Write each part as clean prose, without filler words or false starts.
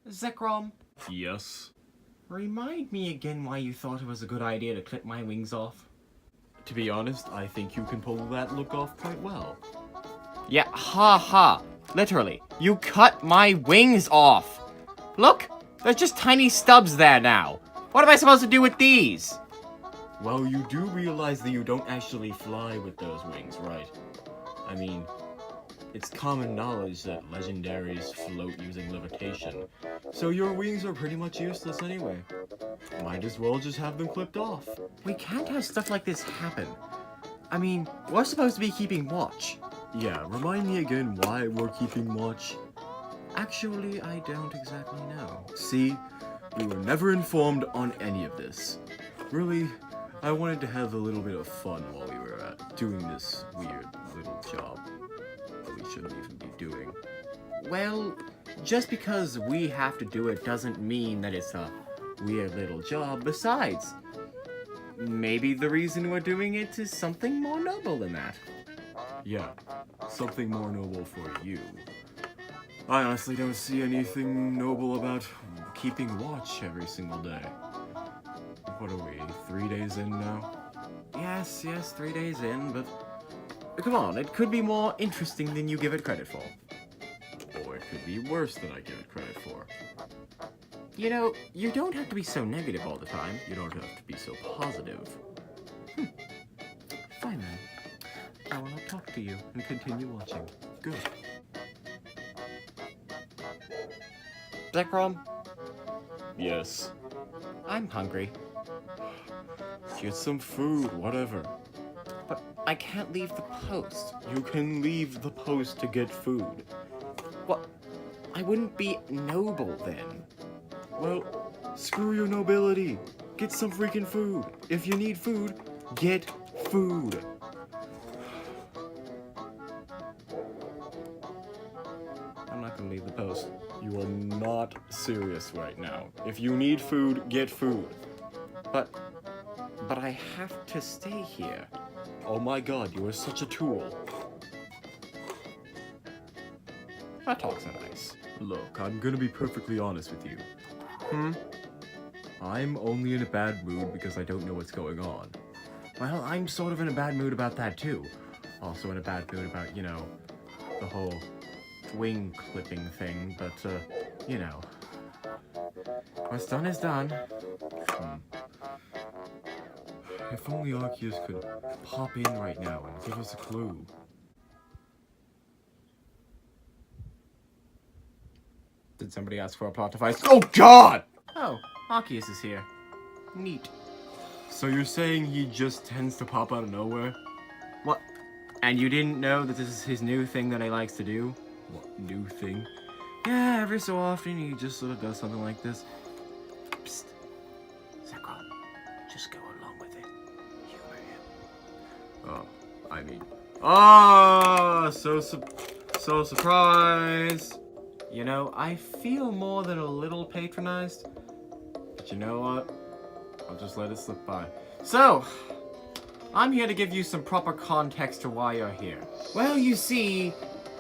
Zekrom, Yes? remind me again why you thought it was a good idea to clip my wings off. To be honest, I think you can pull that look off quite well. Yeah, ha. Literally, you cut my wings off. Look, there's just tiny stubs there now. What am I supposed to do with these? Well, you do realize that you don't actually fly with those wings, right? I mean, it's common knowledge that legendaries float using levitation, so your wings are pretty much useless anyway. Might as well just have them clipped off. We can't have stuff like this happen. I mean, we're supposed to be keeping watch. Yeah, remind me again why we're keeping watch. Actually, I don't exactly know. See, we were never informed on any of this. Really, I wanted to have a little bit of fun while we were doing this weird little job that we shouldn't even be doing. Well, just because we have to do it doesn't mean that it's a weird little job. Besides, maybe the reason we're doing it is something more noble than that. Yeah, something more noble for you. I honestly don't see anything noble about keeping watch every single day. What are we, 3 days in now? Yes, 3 days in, but come on, it could be more interesting than you give it credit for. Or it could be worse than I give it credit for. You know, you don't have to be so negative all the time. You don't have to be so positive. Fine then. I will not talk to you and continue watching. Good. Zekrom, Yes. I'm hungry, Get some food, whatever. but I can't leave the post. You can leave the post to get food. What? I wouldn't be noble then. Well, screw your nobility. Get some freaking food. If you need food, get food. I'm not gonna leave the post. You are not serious right now. If you need food, get food. But I have to stay here. Oh my god, you are such a tool. That talk's so nice. Look, I'm gonna be perfectly honest with you. Hmm? I'm only in a bad mood because I don't know what's going on. Well, I'm sort of in a bad mood about that too. Also in a bad mood about, you know, the whole wing clipping thing, but, you know. What's done is done. If only Arceus could pop in right now and give us a clue. Did somebody ask for a plot device? Oh god! Oh, Arceus is here. Neat. So you're saying he just tends to pop out of nowhere? What? And you didn't know that this is his new thing that he likes to do? What new thing? Yeah, every so often he just sort of does something like this. Psst. Zekrom, just go along with it. Humor him. Oh, I mean... Ah, so surprised. You know, I feel more than a little patronized. But you know what? I'll just let it slip by. So, I'm here to give you some proper context to why you're here. Well, you see...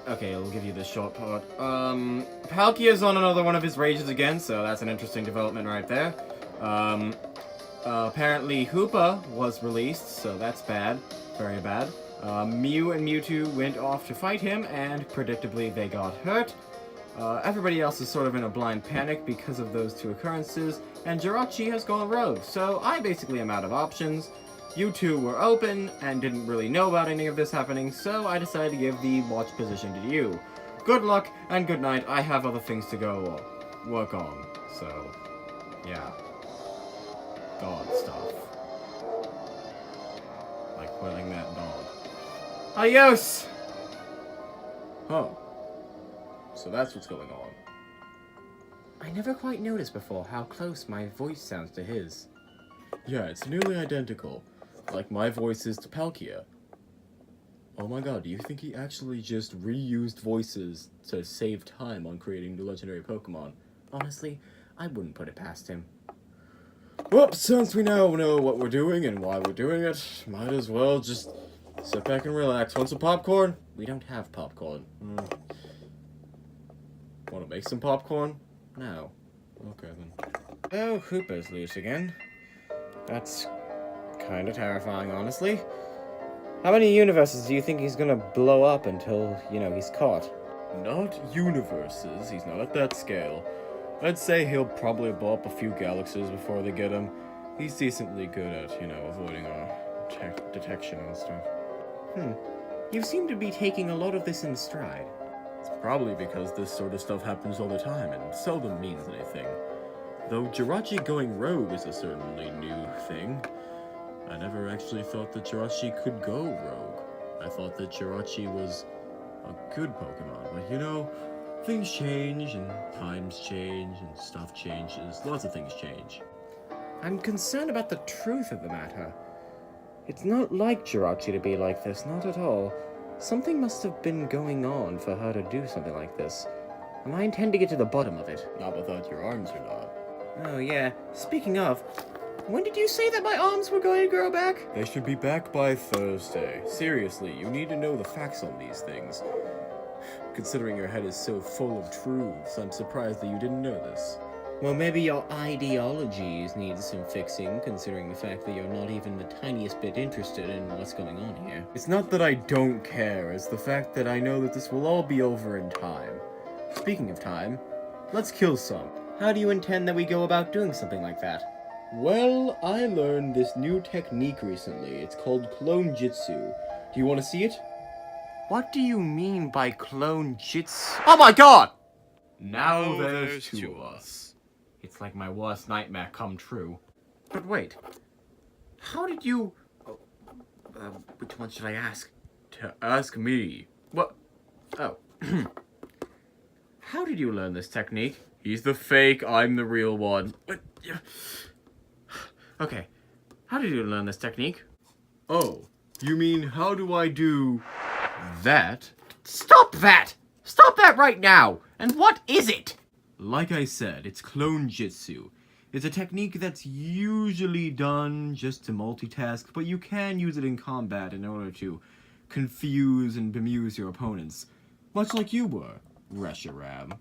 Okay, I'll give you this short part. Palkia's on another one of his rages again, so that's an interesting development right there. Apparently Hoopa was released, so that's bad. Very bad. Mew and Mewtwo went off to fight him, and predictably they got hurt. Everybody else is sort of in a blind panic because of those two occurrences, and Jirachi has gone rogue, so I basically am out of options. You two were open and didn't really know about any of this happening, so I decided to give the watch position to you. Good luck and good night. I have other things to go work on, so yeah. God stuff. Like quelling that dog. Adios! Huh. So that's what's going on. I never quite noticed before how close my voice sounds to his. Yeah, it's nearly identical. Like my voice is to Palkia. Oh my god, do you think he actually just reused voices to save time on creating new legendary Pokemon? Honestly, I wouldn't put it past him. Well, since we now know what we're doing and why we're doing it, might as well just sit back and relax. Want some popcorn? We don't have popcorn. Want to make some popcorn? No. Okay, then. Oh, Hooper's loose again. That's kind of terrifying, honestly. How many universes do you think he's gonna blow up until, he's caught? Not universes. He's not at that scale. I'd say he'll probably blow up a few galaxies before they get him. He's decently good at, avoiding our detection and stuff. You seem to be taking a lot of this in stride. It's probably because this sort of stuff happens all the time and seldom means anything. Though Jirachi going rogue is a certainly new thing. I never actually thought that Jirachi could go rogue. I thought that Jirachi was a good Pokemon, but things change and times change and stuff changes. Lots of things change. I'm concerned about the truth of the matter. It's not like Jirachi to be like this, not at all. Something must have been going on for her to do something like this, and I intend to get to the bottom of it. Not without your arms or not. Oh yeah, speaking of, when did you say that my arms were going to grow back? They should be back by Thursday. Seriously, you need to know the facts on these things. Considering your head is so full of truths, I'm surprised that you didn't know this. Well, maybe your ideologies need some fixing, considering the fact that you're not even the tiniest bit interested in what's going on here. It's not that I don't care, it's the fact that I know that this will all be over in time. Speaking of time, let's kill some. How do you intend that we go about doing something like that? Well, I learned this new technique recently. It's called Clone-jitsu. Do you want to see it? What do you mean by Clone-jitsu? Oh my god! Now there's two of us. It's like my worst nightmare come true. But wait, how did you... which one should I ask? To ask me. What? Oh. How did you learn this technique? He's the fake, I'm the real one. Okay, how did you learn this technique? Oh, you mean how do I do that? Stop that! Stop that right now! And what is it? Like I said, it's Clone-jitsu. It's a technique that's usually done just to multitask, but you can use it in combat in order to confuse and bemuse your opponents. Much like you were, Reshiram.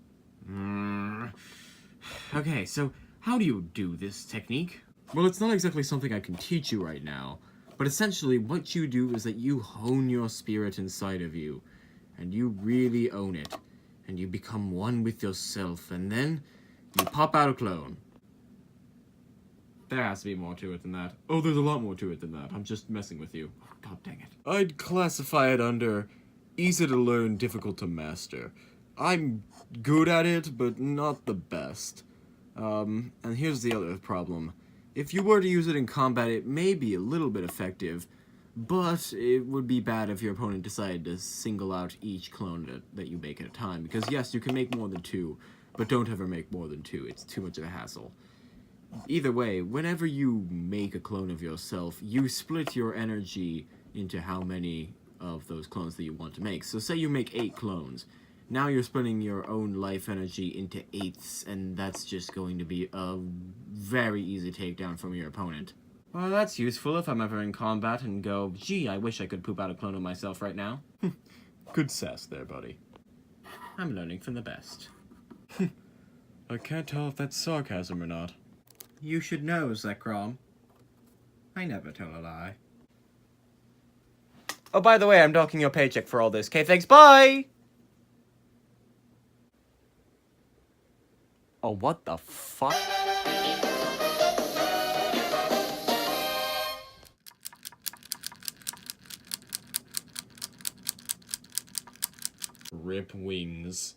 Okay, so how do you do this technique? Well, it's not exactly something I can teach you right now, but essentially what you do is that you hone your spirit inside of you, and you really own it. And you become one with yourself, and then you pop out a clone. There has to be more to it than that. Oh, there's a lot more to it than that. I'm just messing with you. Oh, god dang it. I'd classify it under easy to learn, difficult to master. I'm good at it, but not the best. And here's the other problem. If you were to use it in combat, it may be a little bit effective, but it would be bad if your opponent decided to single out each clone that you make at a time. Because yes, you can make more than two, but don't ever make more than two. It's too much of a hassle. Either way, whenever you make a clone of yourself, you split your energy into how many of those clones that you want to make. So say you make 8 clones. Now you're splitting your own life energy into 8ths, and that's just going to be a very easy takedown from your opponent. Well, that's useful if I'm ever in combat and go, gee, I wish I could poop out a clone of myself right now. Good sass there, buddy. I'm learning from the best. I can't tell if that's sarcasm or not. You should know, Zekrom. I never tell a lie. Oh, by the way, I'm docking your paycheck for all this. Okay, thanks, bye! Oh, what the fuck? Rip wings.